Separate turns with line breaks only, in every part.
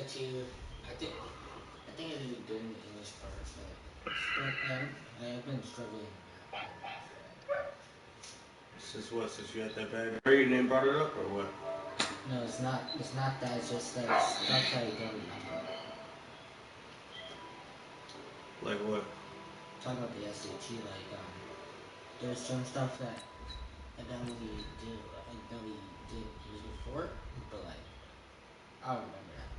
to. I think I did good in the English part, but I have been struggling in math.
Since what? Since you had that bad grade and then brought it up, or what?
No, it's not. It's not that. It's just that stuff I don't remember.
Like what?
Talking about the SAT, there's some stuff that that we did years before, but I don't remember that.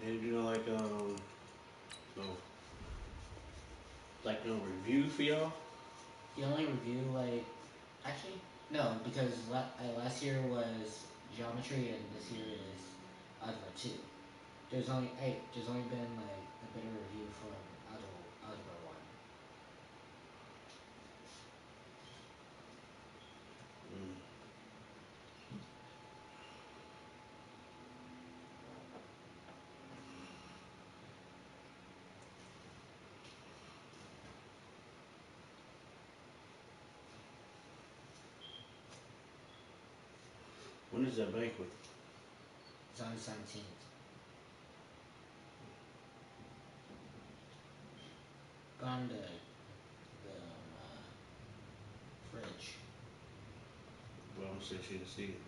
They do no, no review for y'all.
The only review actually no, because last year was geometry and this year is algebra two. There's only been a bit of review from algebra one.
Mm. When is that banquet?
It's on the 17th. On the fridge.
Well, I'm saying she didn't see it.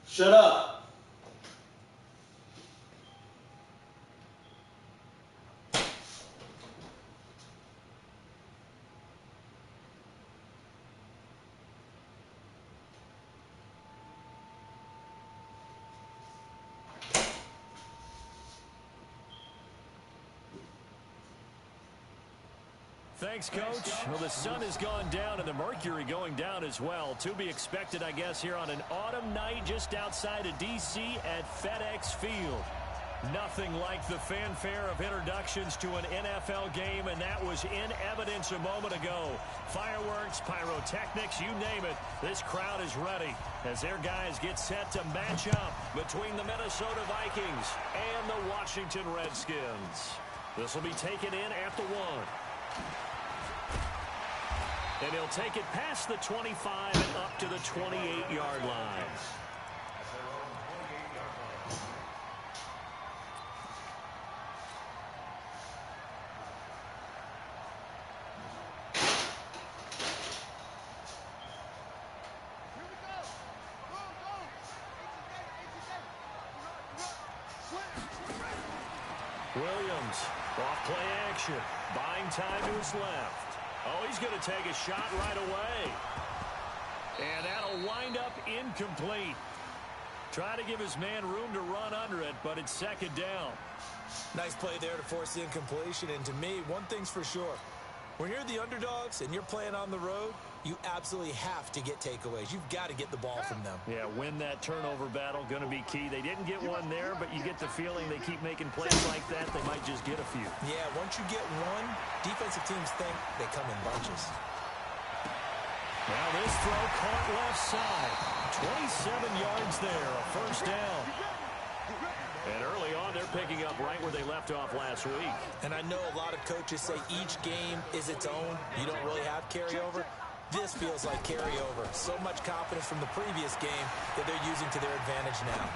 Shut up!
Thanks, Coach. Well, the sun has gone down and the mercury going down as well. To be expected, I guess, here on an autumn night just outside of D.C. at FedEx Field. Nothing like the fanfare of introductions to an NFL game, and that was in evidence a moment ago. Fireworks, pyrotechnics, you name it. This crowd is ready as their guys get set to match up between the Minnesota Vikings and the Washington Redskins. This will be taken in at the 1. And he'll take it past the 25 and up to the 28-yard line. Williams, off play action, buying time to his left. Oh, he's going to take a shot right away. And that'll wind up incomplete. Trying to give his man room to run under it, but it's second down.
Nice play there to force the incompletion. And to me, one thing's for sure. When you're the underdogs and you're playing on the road, you absolutely have to get takeaways. You've got to get the ball from them.
Yeah, win that turnover battle, going to be key. They didn't get one there, but you get the feeling they keep making plays like that, they might just get a few.
Yeah, once you get one, defensive teams think they come in bunches.
Now this throw caught left side. 27 yards there, a first down. And early on, they're picking up right where they left off last week.
And I know a lot of coaches say each game is its own. You don't really have carryover. This feels like carryover. So much confidence from the previous game that they're using to their advantage now.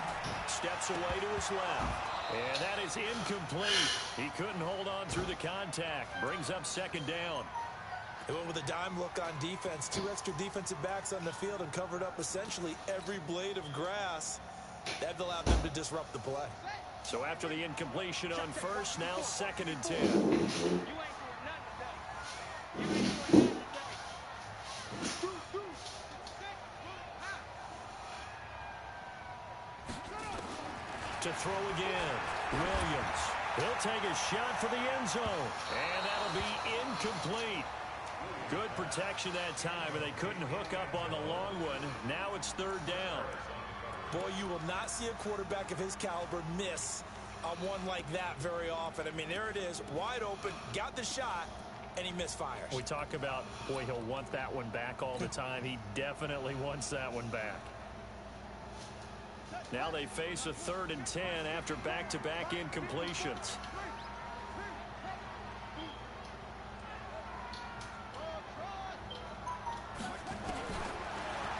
Steps away to his left. And that is incomplete. He couldn't hold on through the contact. Brings up second down.
They went with a dime look on defense. 2 extra defensive backs on the field and covered up essentially every blade of grass. That allowed them to disrupt the play.
So after the incompletion on first, now second and 10. To throw again, Williams. He'll take a shot for the end zone, and that'll be incomplete. Good protection that time, and they couldn't hook up on the long one. Now it's third down.
Boy, you will not see a quarterback of his caliber miss on one like that very often. I mean, there it is, wide open, got the shot, and he misfires.
We talk about, boy, he'll want that one back all the time. He definitely wants that one back. Now they face a 3rd and 10 after back-to-back incompletions.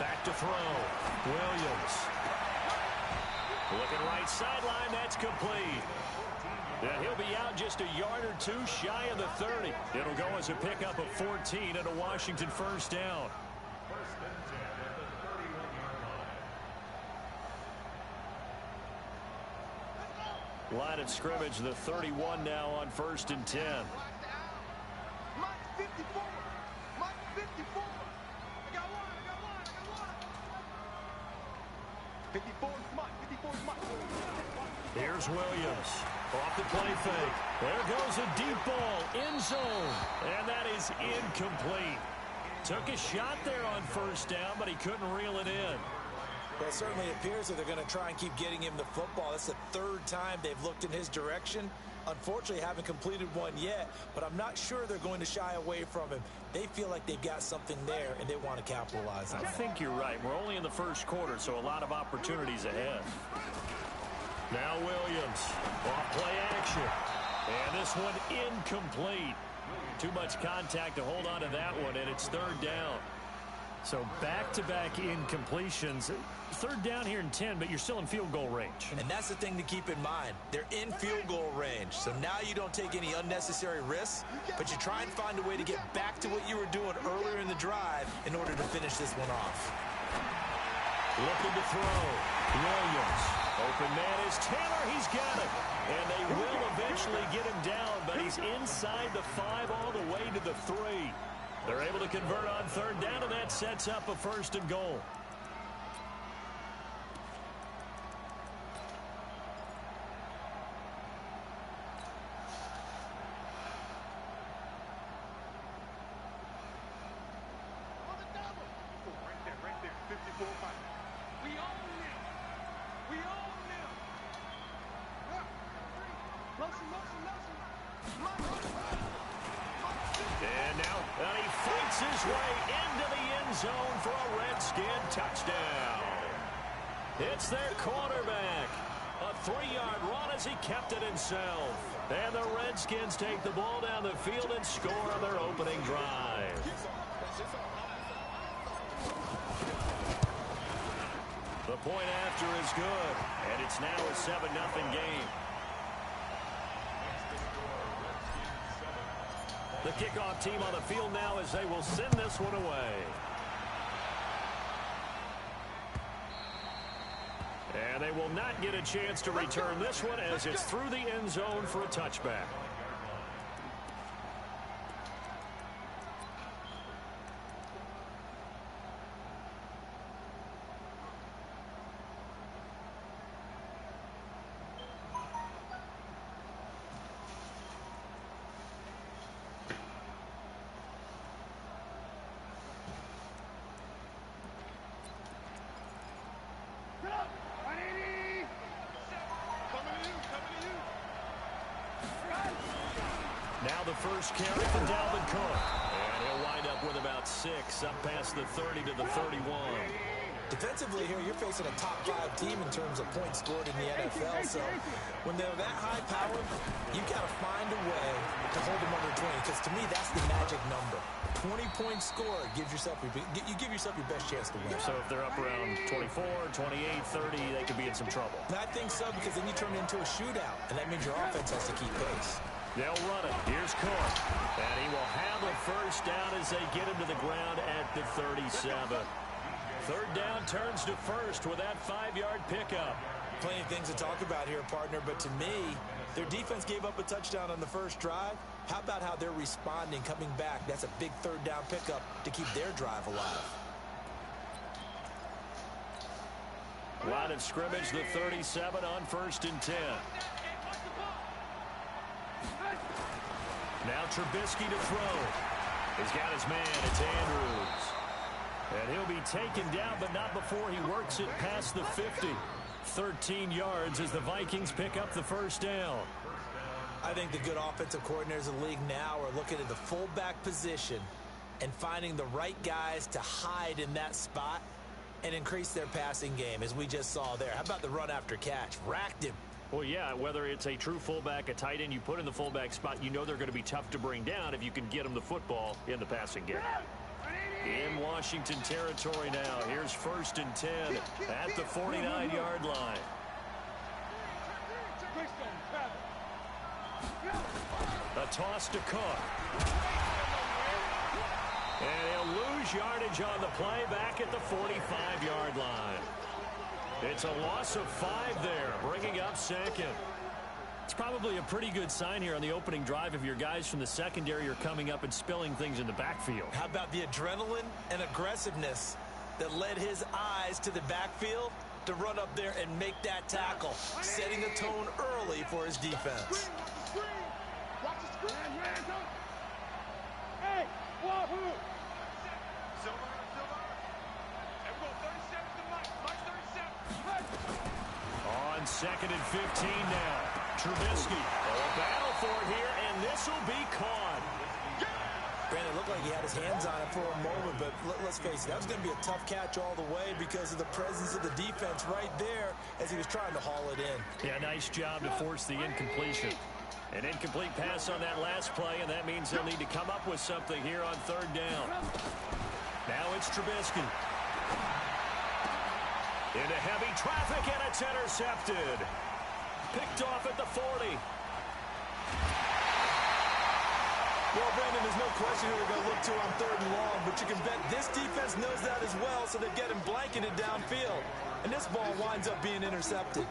Back to throw. Williams. Looking right sideline. That's complete. And he'll be out just a yard or two shy of the 30. It'll go as a pickup of 14 and a Washington first down. Line of scrimmage, the 31 now on 1st and 10.
Mike 54. Mike 54. I got one. 54 is Mike. 54 is Mike.
Here's Williams. Off the play fake. There goes a deep ball. End zone. And that is incomplete. Took a shot there on 1st down, but he couldn't reel it in.
Well, it certainly appears that they're going to try and keep getting him the football. That's the 3rd time they've looked in his direction. Unfortunately, haven't completed one yet, but I'm not sure they're going to shy away from him. They feel like they've got something there, and they want to capitalize on it.
I think you're right. We're only in the 1st quarter, so a lot of opportunities ahead. Now Williams. Off play action. And this one incomplete. Too much contact to hold on to that one, and it's 3rd down. So back-to-back incompletions. 3rd down here in 10, but you're still in field goal range.
And that's the thing to keep in mind. They're in field goal range. So now you don't take any unnecessary risks, but you try and find a way to get back to what you were doing earlier in the drive in order to finish this one off.
Looking to throw. Williams. Open man is Taylor. He's got it. And they will eventually get him down, but he's inside the 5 all the way to the 3. They're able to convert on 3rd down, and that sets up a 1st and goal.
Right there. 54 Mike. We own them. We own them. Motion.
And now he fights his way into the end zone for a Redskin touchdown. It's their quarterback. A 3-yard run as he kept it himself. And the Redskins take the ball down the field and score on their opening drive. The point after is good, and it's now a 7-0 game. The kickoff team on the field now as they will send this one away. And they will not get a chance to return this one as it's through the end zone for a touchback. Now the first carry for Dalvin Cook. And he'll wind up with about 6, up past the 30 to the 31.
Defensively here, you're facing a top 5 team in terms of points scored in the NFL. So when they're that high powered, you got to find a way to hold them under 20. Because to me, that's the magic number. 20-point score gives yourself you give yourself your best chance to win.
So if they're up around 24, 28, 30, they could be in some trouble.
And I think so, because then you turn it into a shootout, and that means your offense has to keep pace.
They'll run it. Here's Cook. And he will have a first down as they get him to the ground at the 37. 3rd down turns to 1st with that 5-yard pickup.
Plenty of things to talk about here, partner, but to me, their defense gave up a touchdown on the first drive. How about how they're responding, coming back? That's a big 3rd down pickup to keep their drive alive.
Line of scrimmage, the 37 on 1st and 10. Now Trubisky to throw. He's got his man. It's Andrews. And he'll be taken down, but not before he works it past the 50. 13 yards as the Vikings pick up the first down.
I think the good offensive coordinators in the league now are looking at the fullback position and finding the right guys to hide in that spot and increase their passing game, as we just saw there. How about the run after catch? Racked him.
Well, yeah, whether it's a true fullback, a tight end you put in the fullback spot, you know they're going to be tough to bring down if you can get them the football in the passing game. In Washington territory now. Here's 1st and 10 at the 49-yard line. A toss to Cook. And he'll lose yardage on the play back at the 45-yard line. It's a loss of 5 there, bringing up 2nd. It's probably a pretty good sign here on the opening drive if your guys from the secondary are coming up and spilling things in the backfield.
How about the adrenaline and aggressiveness that led his eyes to the backfield to run up there and make that tackle, setting the tone early for his defense.
Hey, Wahoo!
On 2nd and 15 now. Trubisky. A battle for it here, and this will be caught.
Brandon, it looked like he had his hands on it for a moment, but let's face it, that was going to be a tough catch all the way because of the presence of the defense right there as he was trying to haul it in.
Yeah, nice job to force the incompletion. An incomplete pass on that last play, and that means they'll need to come up with something here on 3rd down. Now it's Trubisky. Into heavy traffic, and it's intercepted. Picked off at the 40.
Well, Brandon, there's no question who they're going to look to on 3rd and long, but you can bet this defense knows that as well, so they're getting blanketed downfield. And this ball winds up being intercepted.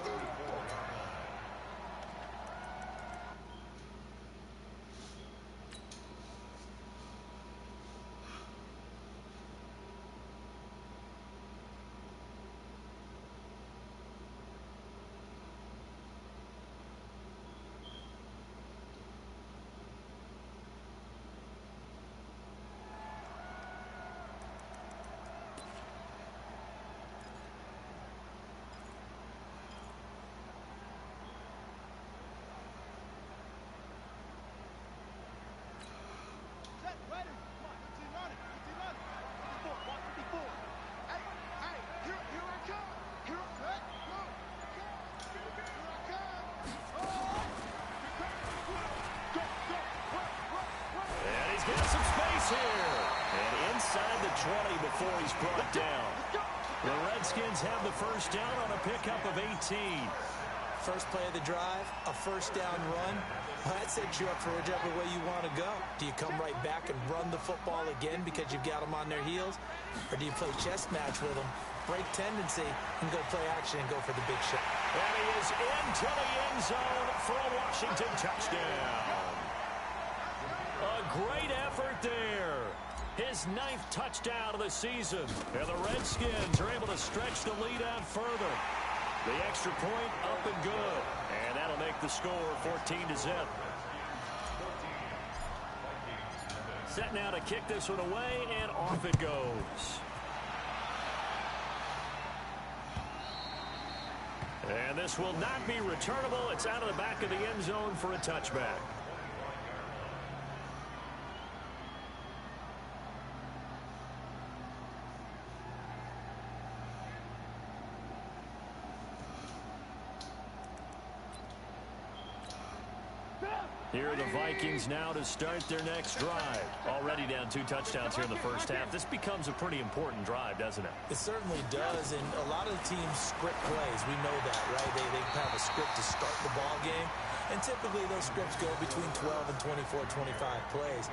Here. And inside the 20 before he's brought down. The Redskins have the first down on a pickup of 18.
First play of the drive, a first down run. Well, that sets you up for whichever way you want to go. Do you come right back and run the football again because you've got them on their heels? Or do you play chess match with them, break tendency, and go play action and go for the big shot?
And he is into the end zone for a Washington touchdown. A great effort there. His 9th touchdown of the season. And the Redskins are able to stretch the lead out further. The extra point up and good. And that'll make the score 14-0. Set now to kick this one away, and off it goes. And this will not be returnable. It's out of the back of the end zone for a touchback. Here are the Vikings now to start their next drive. Already down 2 touchdowns here in the first half. This becomes a pretty important drive, doesn't it?
It certainly does, and a lot of the teams script plays. We know that, right? They have a script to start the ball game, and typically those scripts go between 12 and 24, 25 plays.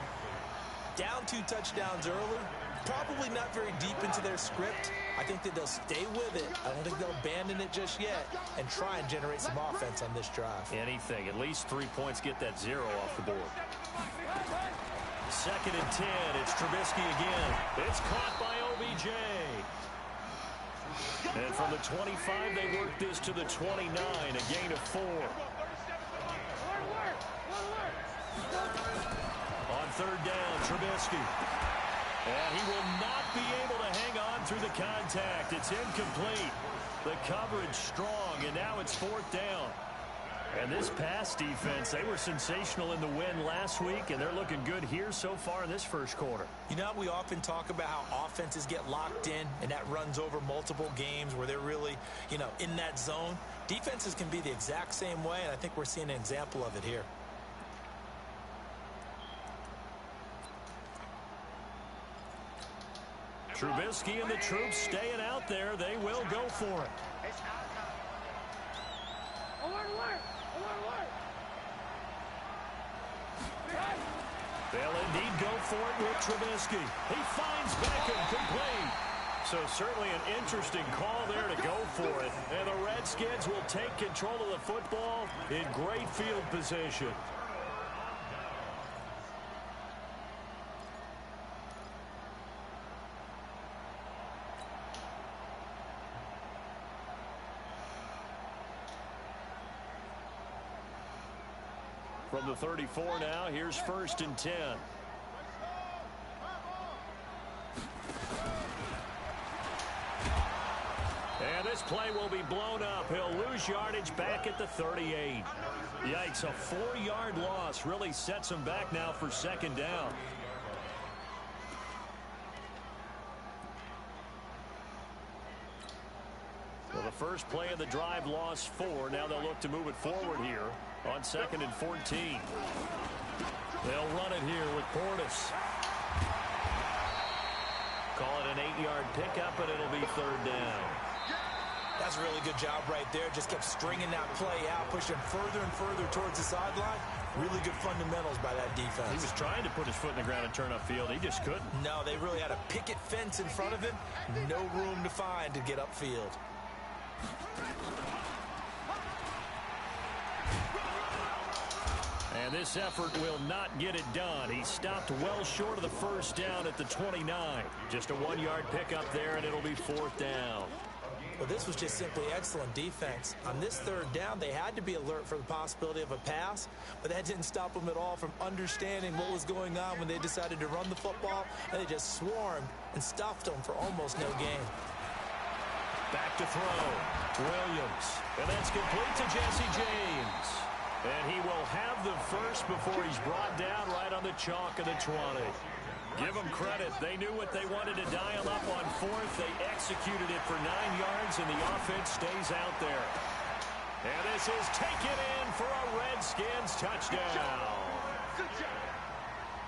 Down 2 touchdowns early, probably not very deep into their script. I think that they'll stay with it. I don't think they'll abandon it just yet and try and generate some offense on this drive.
Anything. At least 3 points, get that 0 off the board. 2nd and 10. It's Trubisky again. It's caught by OBJ. And from the 25, they work this to the 29, a gain of 4. third down. Trubisky. And he will not be able to hang on through the contact. It's incomplete. The coverage strong, and now it's fourth down. And this pass defense, they were sensational in the win last week, and they're looking good here so far in this first quarter.
You know, we often talk about how offenses get locked in, and that runs over multiple games where they're really, in that zone. Defenses can be the exact same way, and I think we're seeing an example of it here.
Trubisky and the troops staying out there. They will go for it. They'll indeed go for it with Trubisky. He finds Beckham complete. So certainly an interesting call there to go for it. And the Redskins will take control of the football in great field position. From the 34 now, here's 1st and 10. And this play will be blown up. He'll lose yardage back at the 38. Yikes, a 4-yard loss really sets him back now for 2nd down. Well, the first play of the drive lost 4. Now they'll look to move it forward here on 2nd and 14. They'll run it here with Portis. Call it an 8-yard pickup, and it'll be 3rd down.
That's a really good job right there. Just kept stringing that play out, pushing further and further towards the sideline. Really good fundamentals by that defense.
He was trying to put his foot in the ground and turn upfield. He just couldn't.
No, they really had a picket fence in front of him. No room to find to get upfield.
And this effort will not get it done. He stopped well short of the first down at the 29. Just a 1-yard pickup there, and it'll be 4th down.
Well, this was just simply excellent defense. On this 3rd down, they had to be alert for the possibility of a pass, but that didn't stop them at all from understanding what was going on when they decided to run the football, and they just swarmed and stuffed them for almost no gain.
Back to throw. Williams. And that's complete to Jesse James. And he will have the first before he's brought down right on the chalk of the 20. Give them credit. They knew what they wanted to dial up on 4th. They executed it for 9 yards, and the offense stays out there. And this is taken in for a Redskins touchdown.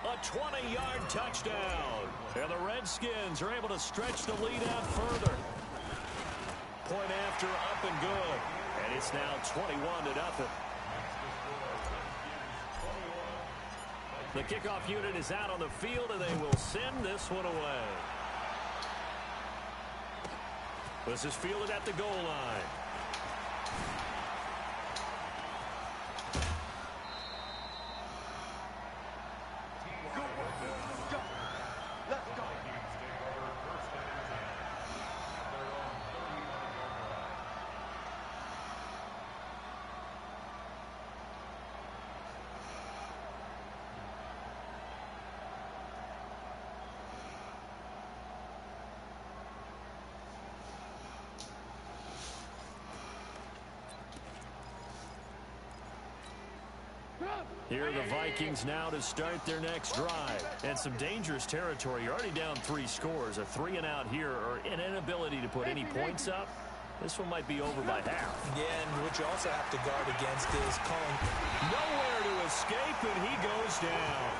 A 20-yard touchdown. And the Redskins are able to stretch the lead out further. Point after, up and good. And it's now 21-0. The kickoff unit is out on the field, and they will send this one away. This is fielded at the goal line. Here are the Vikings now to start their next drive. And some dangerous territory. You're already down 3 scores. A 3-and-out here, or an inability to put any points up. This one might be over by half.
Yeah, and what you also have to guard against is calling
nowhere to escape, and he goes down.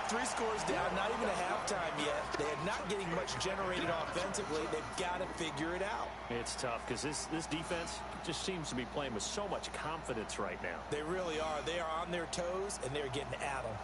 3 scores down, not even a halftime yet. They're not getting much generated offensively. They've got to figure it out.
It's tough because this defense just seems to be playing with so much confidence right now.
They really are. They are on their toes, and they're getting at them.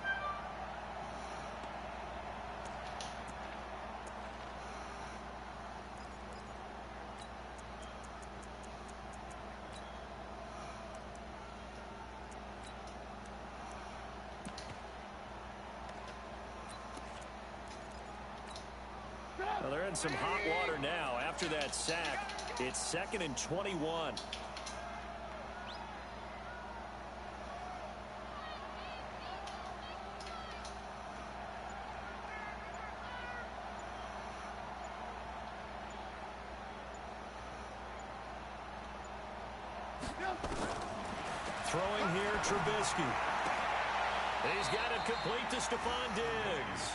Well, they're in some hot water now. After that sack, it's 2nd and 21. Throwing here, Trubisky. He's got it complete to Stephon Diggs.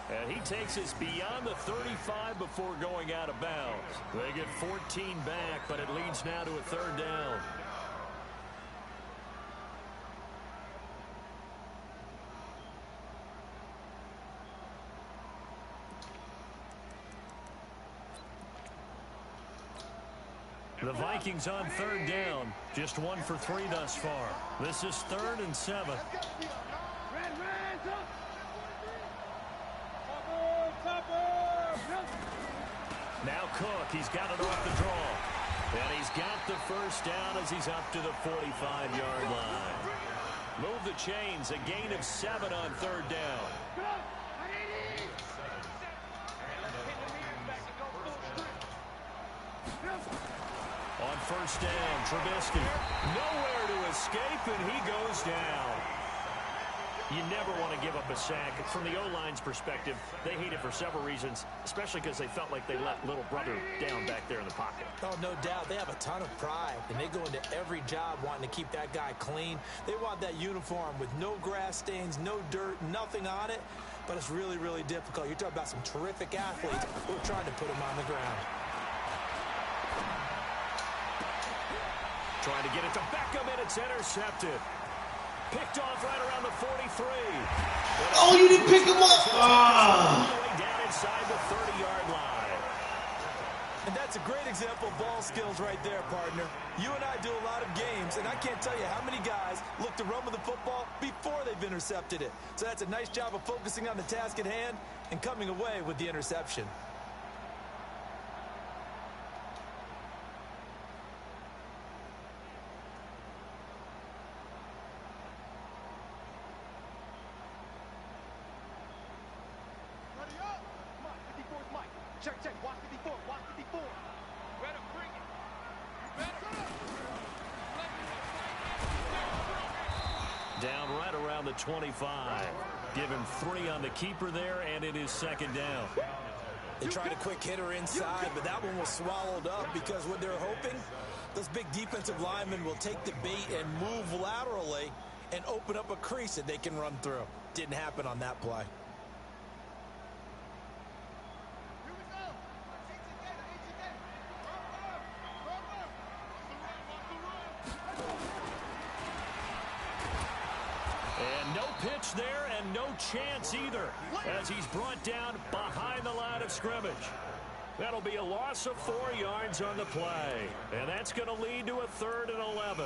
And he takes us beyond the 35 before going out of bounds. They get 14 back, but it leads now to a third down. The Vikings on third down. Just 1 for 3 thus far. This is 3rd and 7. Now Cook, he's got it off the draw. And he's got the first down as he's up to the 45-yard line. Move the chains, a gain of 7 on third down. On first down, Trubisky. Nowhere to escape, and he goes down. You never want to give up a sack. From the O-line's perspective, they hate it for several reasons, especially because they felt like they let little brother down back there in the pocket.
Oh, no doubt. They have a ton of pride, and they go into every job wanting to keep that guy clean. They want that uniform with no grass stains, no dirt, nothing on it, but it's really, really difficult. You're talking about some terrific athletes who are trying to put him on the ground.
Trying to get it to Beckham, and it's intercepted. Picked off right around the 43.
Oh, you didn't pick him up!
All the way down inside the 30-yard line.
And that's a great example of ball skills right there, partner. You and I do a lot of games, and I can't tell you how many guys look to run with the football before they've intercepted it. So that's a nice job of focusing on the task at hand and coming away with the interception.
Check. Watch 54. Watch 54. Better bring it.
Down right around the 25. Given 3 on the keeper there, and it is 2nd down.
They tried a quick hitter inside, but that one was swallowed up because what they're hoping, those big defensive linemen will take the bait and move laterally and open up a crease that they can run through. Didn't happen on that play.
And no pitch there, and no chance either, as he's brought down behind the line of scrimmage. That'll be a loss of 4 yards on the play, and that's going to lead to a 3rd and 11.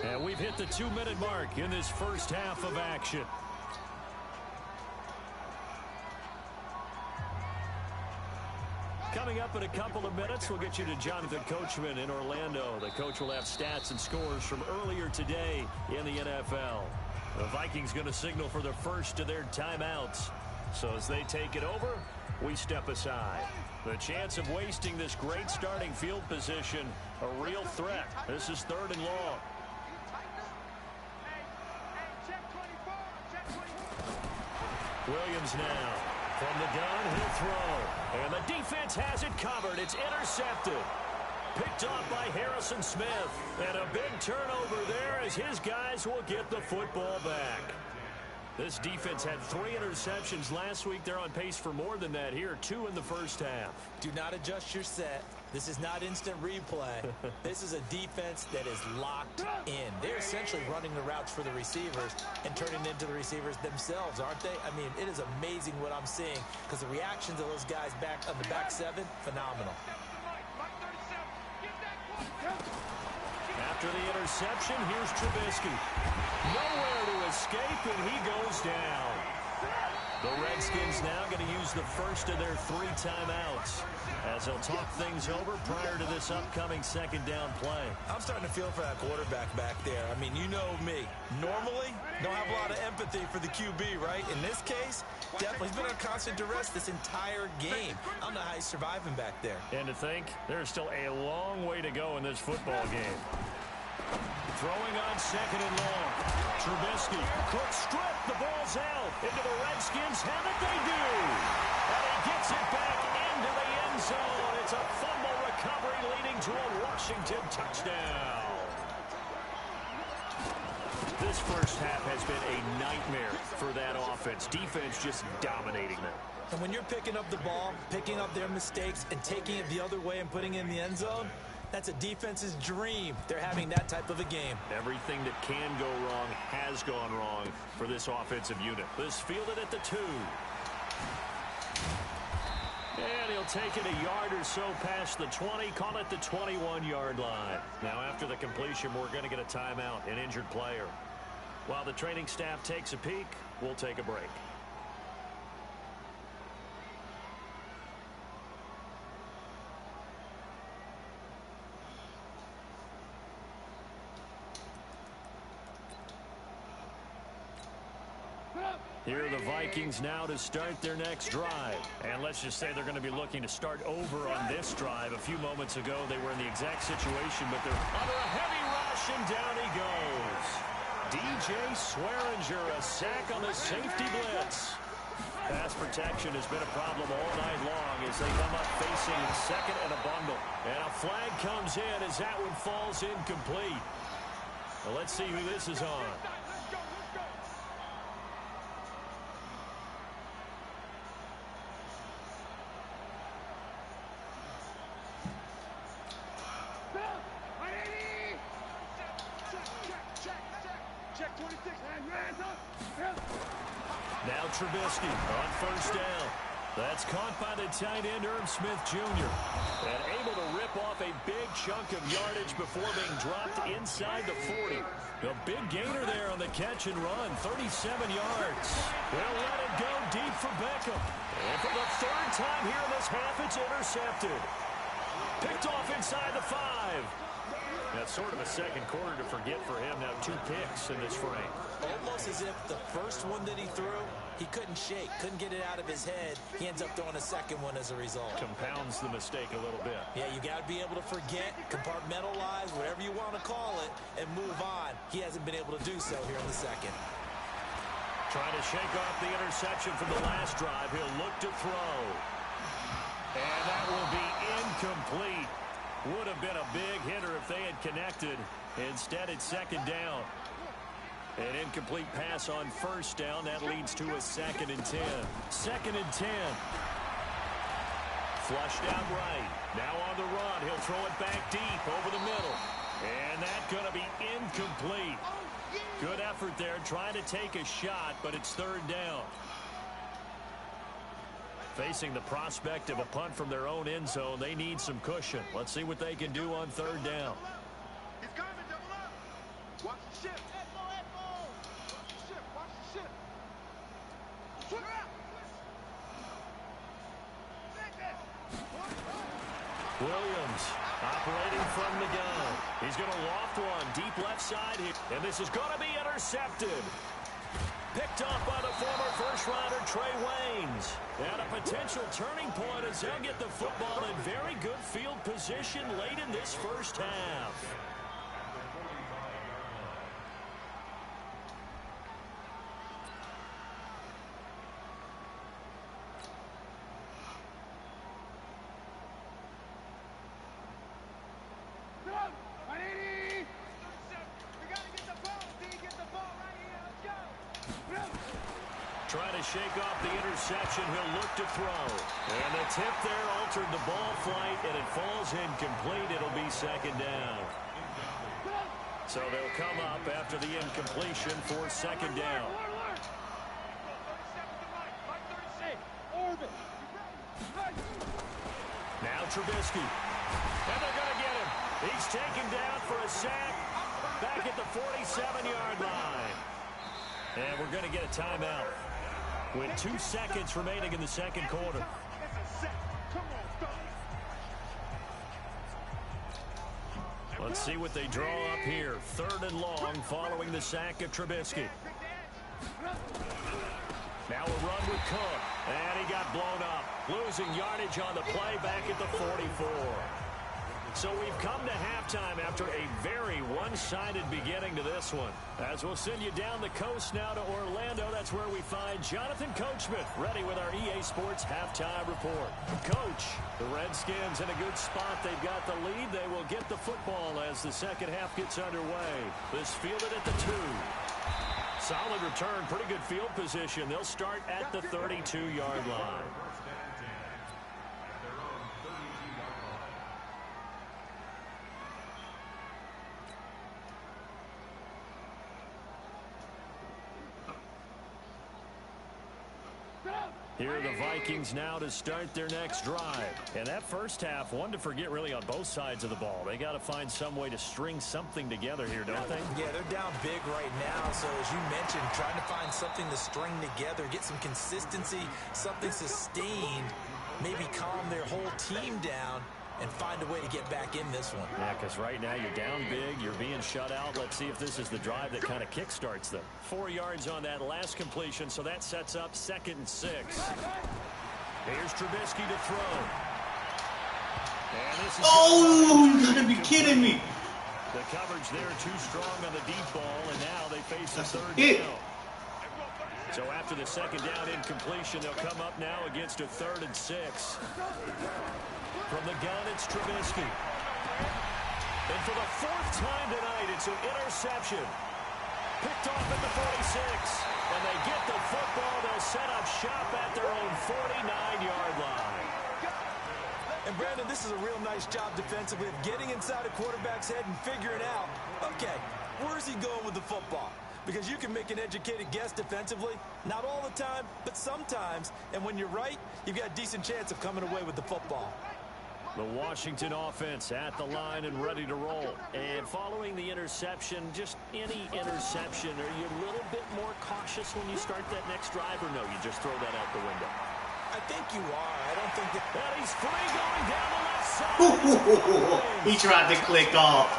And we've hit the 2-minute mark in this first half of action. Coming up in a couple of minutes, we'll get you to Jonathan Coachman in Orlando. The coach will have stats and scores from earlier today in the NFL. The Vikings going to signal for the first of their timeouts. So as they take it over, we step aside. The chance of wasting this great starting field position, a real threat. This is 3rd and long. Williams now. From the gun, he'll throw. And the defense has it covered. It's intercepted. Picked off by Harrison Smith. And a big turnover there as his guys will get the football back. This defense had 3 interceptions last week. They're on pace for more than that here. 2 in the first half.
Do not adjust your set. This is not instant replay. This is a defense that is locked in. They're essentially running the routes for the receivers and turning into the receivers themselves, aren't they? I mean, it is amazing what I'm seeing because the reactions of those guys back on the back 7, phenomenal.
After the interception, here's Trubisky. Nowhere to escape, and he goes down. The Redskins now going to use the first of their 3 timeouts as they'll talk things over prior to this upcoming second down play.
I'm starting to feel for that quarterback back there. I mean, you know me. Normally, don't have a lot of empathy for the QB, right? In this case, definitely. He's been on constant duress this entire game. I don't know how he's surviving back there.
And to think, there's still a long way to go in this football game. Throwing on second and long. Trubisky. Quick strip. The ball's out. Into the Redskins. Have it they do. And he gets it back into the end zone. It's a fumble recovery leading to a Washington touchdown. This first half has been a nightmare for that offense. Defense just dominating them.
And when you're picking up the ball, picking up their mistakes, and taking it the other way and putting it in the end zone, that's a defense's dream. They're having that type of a game.
Everything that can go wrong has gone wrong for this offensive unit. This fielded at the 2. And he'll take it a yard or so past the 20, call it the 21-yard line. Now, after the completion, we're going to get a timeout, an injured player. While the training staff takes a peek, we'll take a break. Here are the Vikings now to start their next drive. And let's just say they're going to be looking to start over on this drive. A few moments ago, they were in the exact situation, but they're under a heavy rush, and down he goes. DJ Swearinger, a sack on the safety blitz. Pass protection has been a problem all night long as they come up facing second and a bundle. And a flag comes in as that one falls incomplete. Well, let's see who this is on. Now Trubisky on first down. That's caught by the tight end, Irv Smith Jr. And able to rip off a big chunk of yardage before being dropped inside the 40. A big gainer there on the catch and run, 37 yards. They'll let it go deep for Beckham. And for the 3rd time here in this half, it's intercepted. Picked off inside the 5. That's sort of a second quarter to forget for him. Now 2 picks in this frame.
Almost as if the first one that he threw, he couldn't shake, couldn't get it out of his head. He ends up throwing a second one as a result.
Compounds the mistake a little bit.
Yeah, you got to be able to forget, compartmentalize, whatever you want to call it, and move on. He hasn't been able to do so here in the second.
Trying to shake off the interception from the last drive. He'll look to throw. And that will be incomplete. Would have been a big hitter if they had connected. Instead, it's second down. An incomplete pass on first down. That leads to a 2nd and 10. 2nd and 10. Flushed out right. Now on the run. He'll throw it back deep over the middle. And that's going to be incomplete. Good effort there trying to take a shot, but it's 3rd down. Facing the prospect of a punt from their own end zone, they need some cushion. Let's see what they can do on 3rd down.
He's coming, double up. Watch the ship. Watch the ship.
Williams operating from the gun. He's going to loft one deep left side here. And this is going to be intercepted. Picked off by the former first-rounder Trey Waynes. And a potential turning point as they'll get the football in very good field position late in this first half. Trying to shake off the interception. He'll look to throw. And the tip there altered the ball flight, and it falls incomplete. It'll be 2nd down. So they'll come up after the incompletion for 2nd down. Now Trubisky. And they're going to get him. He's taken down for a sack back at the 47-yard line. And we're going to get a timeout. with 2 seconds remaining in the second quarter. Let's see what they draw up here. 3rd and long following the sack of Trubisky. Now a run with Cook. And he got blown up. Losing yardage on the play back at the 44. So we've come to halftime after a very one-sided beginning to this one. As we'll send you down the coast now to Orlando, that's where we find Jonathan Coachman ready with our EA Sports halftime report. Coach, the Redskins in a good spot. They've got the lead. They will get the football as the second half gets underway. This fielded at the 2. Solid return, pretty good field position. They'll start at the 32-yard line. Here are the Vikings now to start their next drive. And that first half, one to forget really on both sides of the ball. They got to find some way to string something together here, don't they?
Yeah, they're down big right now. So as you mentioned, trying to find something to string together, get some consistency, something sustained, maybe calm their whole team down and find a way to get back in this one.
Yeah, because right now you're down big, you're being shut out. Let's see if this is the drive that kind of kickstarts them. 4 yards on that last completion, so that sets up 2nd and 6. Here's Trubisky to throw. And this is
you gotta be kidding me.
The coverage there too strong on the deep ball, and now they face a 3rd down. So after the 2nd down incompletion, they'll come up now against a 3rd and 6. From the gun, it's Trubisky. And for the 4th time tonight, it's an interception. Picked off at the 46. And they get the football. They'll set up shop at their own 49-yard line.
And Brandon, this is a real nice job defensively of getting inside a quarterback's head and figuring out, okay, where's he going with the football? Because you can make an educated guess defensively. Not all the time, but sometimes. And when you're right, you've got a decent chance of coming away with the football.
The Washington offense at the line and ready to roll. And following the interception, just any interception, are you a little bit more cautious when you start that next drive, or no, you just throw that out the window?
I think you are. I don't think that...
And he's free going down the left side.
He tried to click off.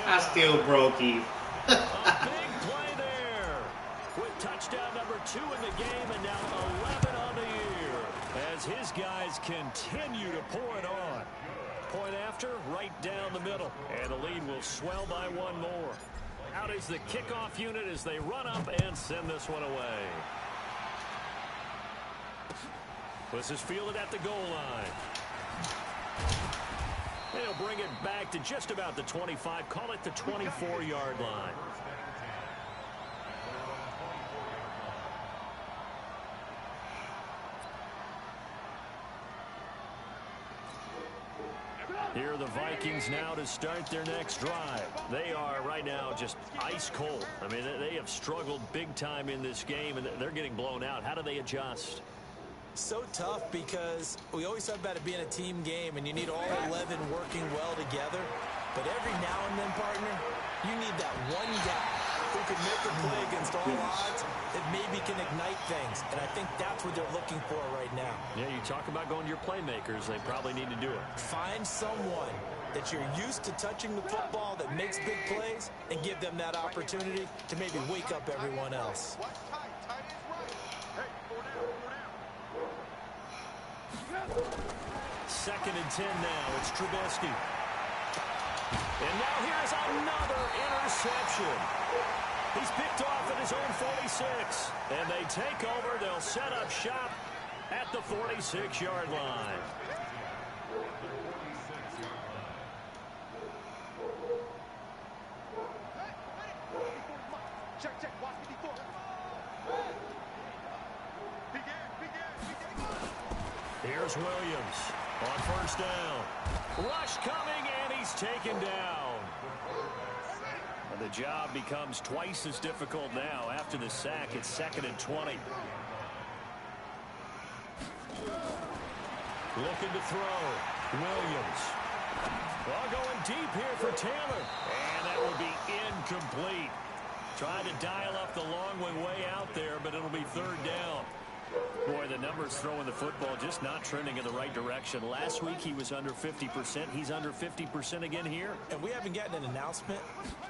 I still broke him.
A big play there. With touchdown number 2 in the game, and now 11 on the year. As his guys continue to pour it on. Point after, right down the middle. And the lead will swell by 1 more. Out is the kickoff unit as they run up and send this one away. This is fielded at the goal line. They'll bring it back to just about the 25. Call it the 24-yard line. Here are the Vikings now to start their next drive. They are right now just ice cold. I mean, they have struggled big time in this game, and they're getting blown out. How do they adjust?
So tough because we always talk about it being a team game, and you need all 11 working well together. But every now and then, partner, you need that one guy who can make a play against all odds that maybe can ignite things. And I think that's what they're looking for right now.
Yeah, you talk about going to your playmakers. They probably need to do it.
Find someone that you're used to touching the football that makes big plays and give them that opportunity to maybe wake up everyone else.
2nd and 10 now. It's Trubisky. And now here's another interception. He's picked off at his own 46. And they take over. They'll set up shop at the 46-yard line. Here's Williams on 1st down. Rush coming, and he's taken down. And the job becomes twice as difficult now. After the sack, it's 2nd and 20. Looking to throw. Williams. Well, going deep here for Taylor. And that will be incomplete. Trying to dial up the long one way out there, but it'll be third down. Boy, the numbers throwing the football just not trending in the right direction. Last week he was under 50%. He's under 50% again here.
And we haven't gotten an announcement,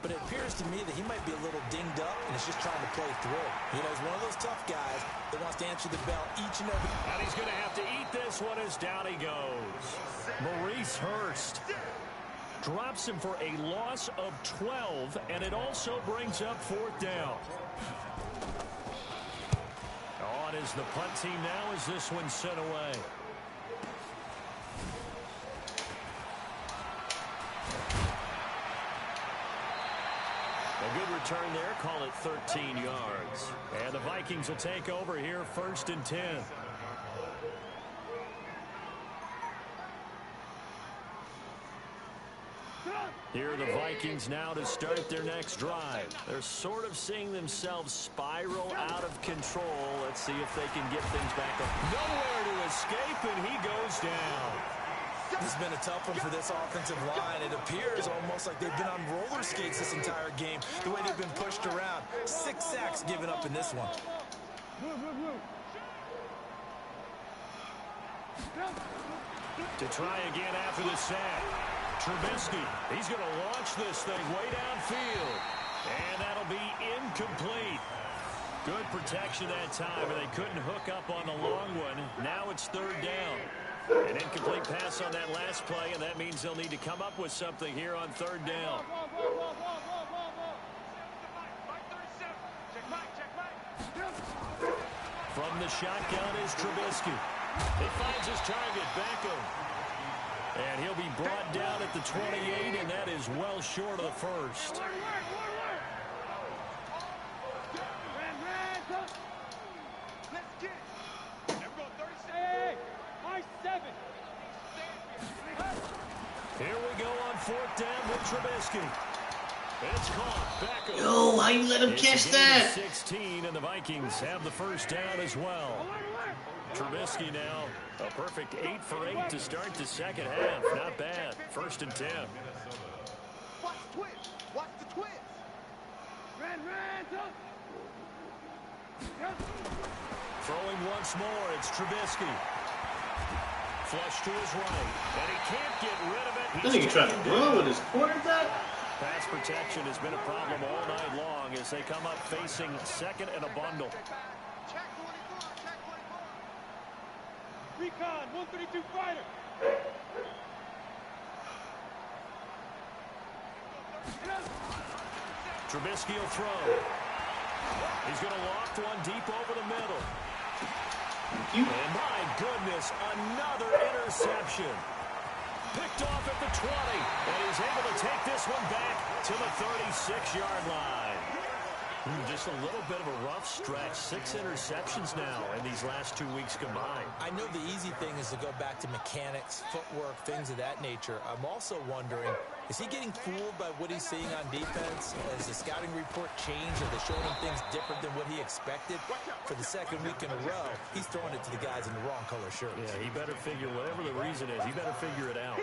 but it appears to me that he might be a little dinged up and is just trying to play through. You know, he's one of those tough guys that wants to answer the bell each and every.
And he's going to have to eat this one as down he goes. Maurice Hurst drops him for a loss of 12, and it also brings up fourth down. On is the punt team now as this one's sent away. A good return there, call it 13 yards. And the Vikings will take over here, 1st and 10. Here are the Vikings now to start their next drive. They're sort of seeing themselves spiral out of control. Let's see if they can get things back up. Nowhere to escape, and he goes down.
This has been a tough one for this offensive line. It appears almost like they've been on roller skates this entire game, the way they've been pushed around. 6 sacks given up in this one.
To try again after the sack. Trubisky, he's going to launch this thing way downfield. And that'll be incomplete. Good protection that time, and they couldn't hook up on the long one. Now it's third down. An incomplete pass on that last play, and that means they'll need to come up with something here on third down. From the shotgun is Trubisky. He finds his target, Beckham. And he'll be brought down at the 28, and that is well short of the first. Here we go on fourth down with Trubisky. It's caught. Beckham.
Yo, how you let him catch that?
16, and the Vikings have the first down as well. Trubisky now a perfect 8 for 8 to start the second half. Not bad. 1st and 10.
Watch the twist. Watch the twist.
Throwing once more, it's Trubisky. Flush to his right, and he can't get rid of it.
This nigga trying to run with his quarterback?
Pass protection has been a problem all night long as they come up facing second and a bundle.
Check 24. Check 24. Recon, 132 fighter.
Trubisky will throw. He's going to loft one deep over the middle. And my goodness, another interception. Picked off at the 20, and he's able to take this one back to the 36-yard line. Just a little bit of a rough stretch. 6 interceptions now in these last 2 weeks combined.
I know the easy thing is to go back to mechanics, footwork, things of that nature. I'm also wondering, is he getting fooled by what he's seeing on defense? Has the scouting report changed? Are they showing him things different than what he expected? For the second week in a row, he's throwing it to the guys in the wrong color shirts.
Yeah, he better figure, whatever the reason is, he better figure it out.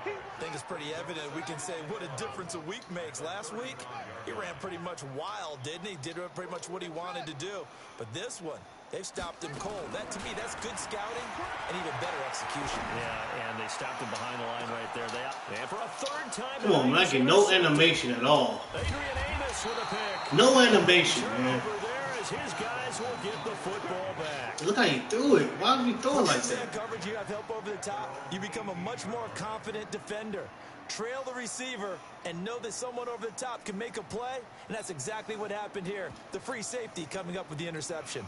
I think it's pretty evident. We can say what a difference a week makes. Last week, he ran pretty much wild, didn't he? Did pretty much what he wanted to do. But this one, they've stopped him cold. That, to me, that's good scouting and even better execution.
Yeah, and they stopped him behind the line right there. And for a third time.
Come on, man, I get no animation at all.
Adrian Amos with a pick.
No animation, man.
Over there as his guys will get the football back.
Look how you threw it. Why would you throw it like that?
Coverage, you have help over the top. You become a much more confident defender. Trail the receiver and know that someone over the top can make a play, and that's exactly what happened here. The free safety coming up with the interception.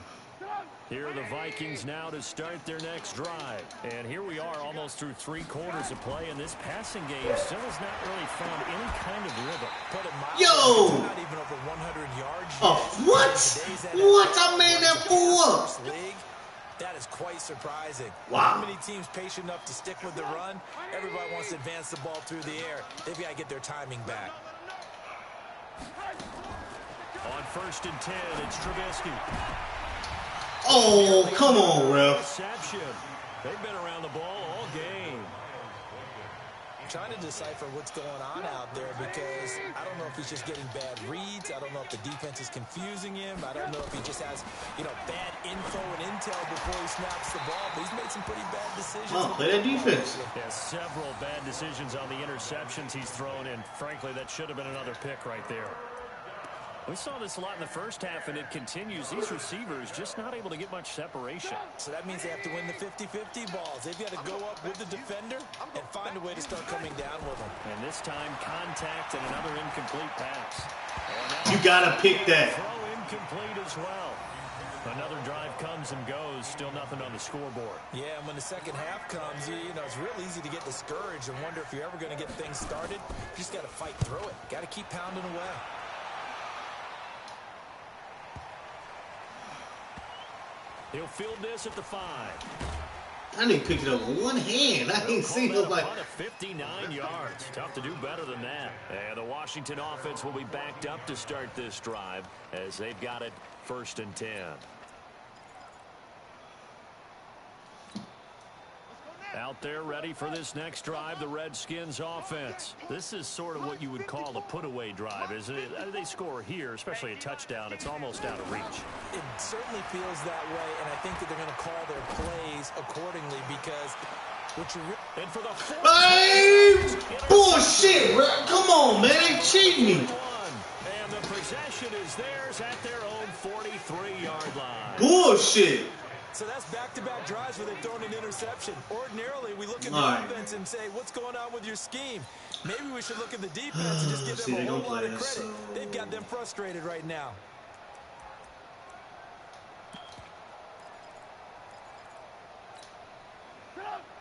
Here are the Vikings now to start their next drive. And here we are almost through 3 quarters of play, and this passing game still has not really found any kind of rhythm.
Put it mildly,
Yo!
not even over 100 yards.
What? What? I made that for?
League. That is quite surprising.
Wow.
How many teams patient enough to stick with the run? Everybody wants to advance the ball through the air. They've got to get their timing back.
On 1st and 10, it's Trubisky.
Oh, come on, ref.
Reception. They've been around the ball all game.
Trying to decipher what's going on out there because I don't know if he's just getting bad reads. I don't know if the defense is confusing him. I don't know if he just has, bad info and intel before he snaps the ball. But he's made some pretty bad decisions.
Oh, play that defense.
Yeah, several bad decisions on the interceptions he's thrown in. Frankly, that should have been another pick right there. We saw this a lot in the first half, and it continues. These receivers just not able to get much separation.
So that means they have to win the 50-50 balls. They've got to go up with the defender and find a way to start coming down with them.
And this time, contact and another incomplete pass.
You got to pick that.
Throw incomplete as well. Another drive comes and goes. Still nothing on the scoreboard.
Yeah, and when the second half comes, it's real easy to get discouraged and wonder if you're ever going to get things started. You just got to fight through it. Got to keep pounding away.
He'll field this at the 5.
I didn't pick it up with one hand. I ain't seen it like
59 yards. Tough to do better than that. And the Washington offense will be backed up to start this drive as they've got it 1st and 10. Out there ready for this next drive, the Redskins offense. This is sort of what you would call a put-away drive, isn't it? They score here, especially a touchdown. It's almost out of reach.
It certainly feels that way, and I think that they're going to call their plays accordingly because
and for the
hey, bullshit, bro. Come on, man. They cheating me.
And the possession is theirs at their own 43-yard line.
Bullshit.
So that's back-to-back drives where they've thrown an interception. Ordinarily, we look at the offense and say, what's going on with your scheme? Maybe we should look at the defense and just give them a whole lot of credit. They've got them frustrated right now.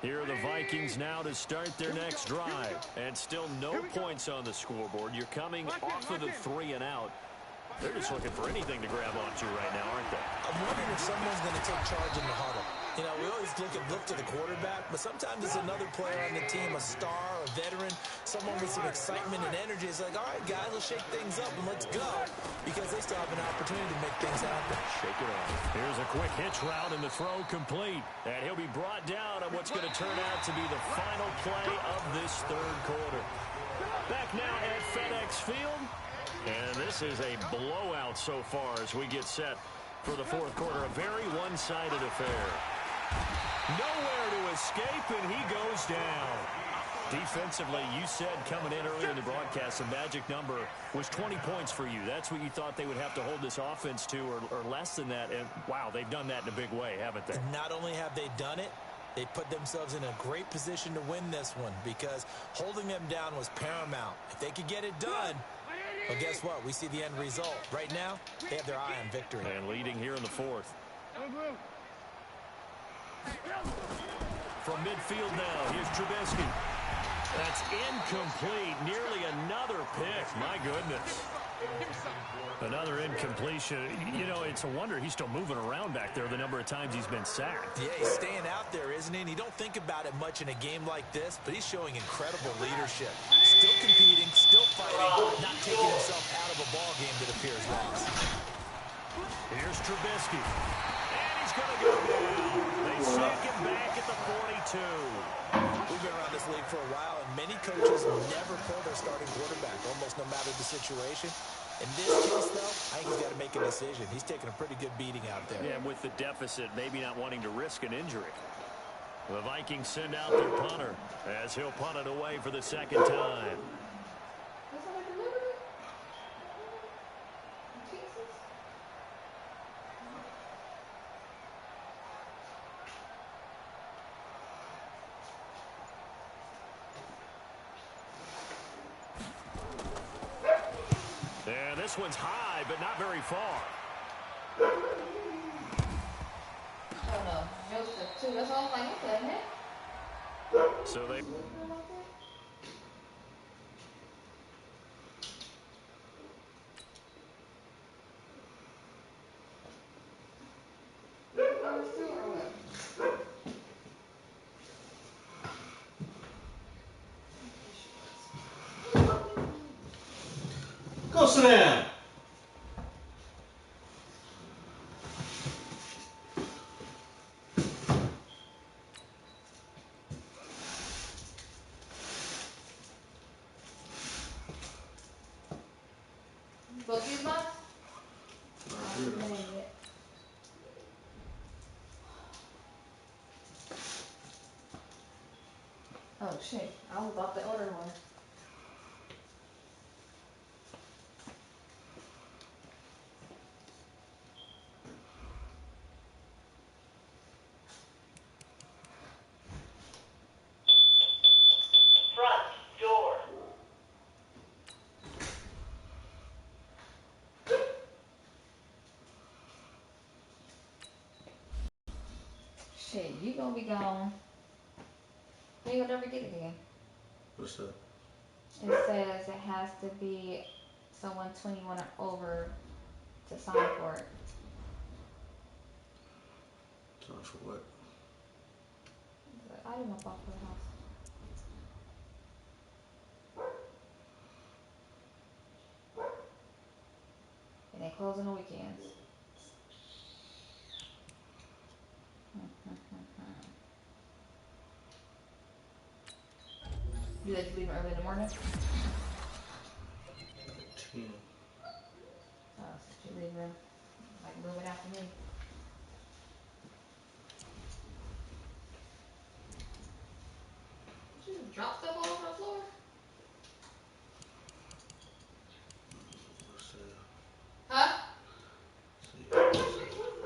Here are the Vikings now to start their next drive. And still no points on the scoreboard. You're coming off of the 3 and out. They're just looking for anything to grab onto right now, aren't they?
I'm wondering if someone's going to take charge in the huddle. We always look to the quarterback, but sometimes it's another player on the team, a star, a veteran, someone with some excitement and energy. It's like, all right, guys, let's shake things up and let's go because they still have an opportunity to make things happen.
Shake it off. Here's a quick hitch route and the throw complete. And he'll be brought down on what's going to turn out to be the final play of this 3rd quarter. Back now at FedEx Field. And this is a blowout so far as we get set for the 4th quarter. A very one-sided affair. Nowhere to escape, and he goes down. Defensively, you said coming in earlier in the broadcast, the magic number was 20 points for you. That's what you thought they would have to hold this offense to, or less than that. And, wow, they've done that in a big way, haven't they?
Not only have they done it, they put themselves in a great position to win this one because holding them down was paramount. If they could get it done, well, guess what? We see the end result. Right now, they have their eye on victory.
And leading here in the 4th. From midfield now, here's Trubisky. That's incomplete. Nearly another pick. My goodness. Another incompletion. It's a wonder he's still moving around back there the number of times he's been sacked.
Yeah, he's staying out there, isn't he? And you don't think about it much in a game like this, but he's showing incredible leadership. Still competing, still fighting, not taking himself out of a ball game that appears lost.
Here's Trubisky. And he's going to go down. They sink him back at the 42.
We've been around this league for a while, and many coaches never pull their starting quarterback, almost no matter the situation. In this case, though, I think he's got to make a decision. He's taking a pretty good beating out there.
Yeah, with the deficit, maybe not wanting to risk an injury. The Vikings send out their punter as he'll punt it away for the 2nd time. And this one's high, but not very far. So they...
Go sit down. good.
Made it. Oh shit! I was about to order one.
Front door.
Shit, you gonna be gone. You ain't gonna never get it again.
What's that?
It says it has to be someone 21 or over to sign for it.
Time for what?
The item up off for the house. And they close on the weekends. You like to leave early in the morning?
10.
Oh, so you leave like a little bit after me. Did you just drop stuff all over the floor?
What's that?
Huh?
See, what's that?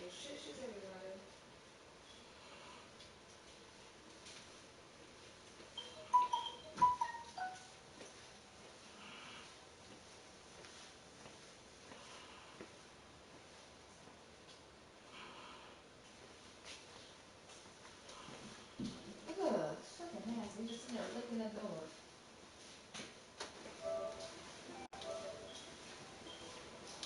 Shit, she's everywhere. Ugh, it's fucking nasty. He's just sitting there licking the door.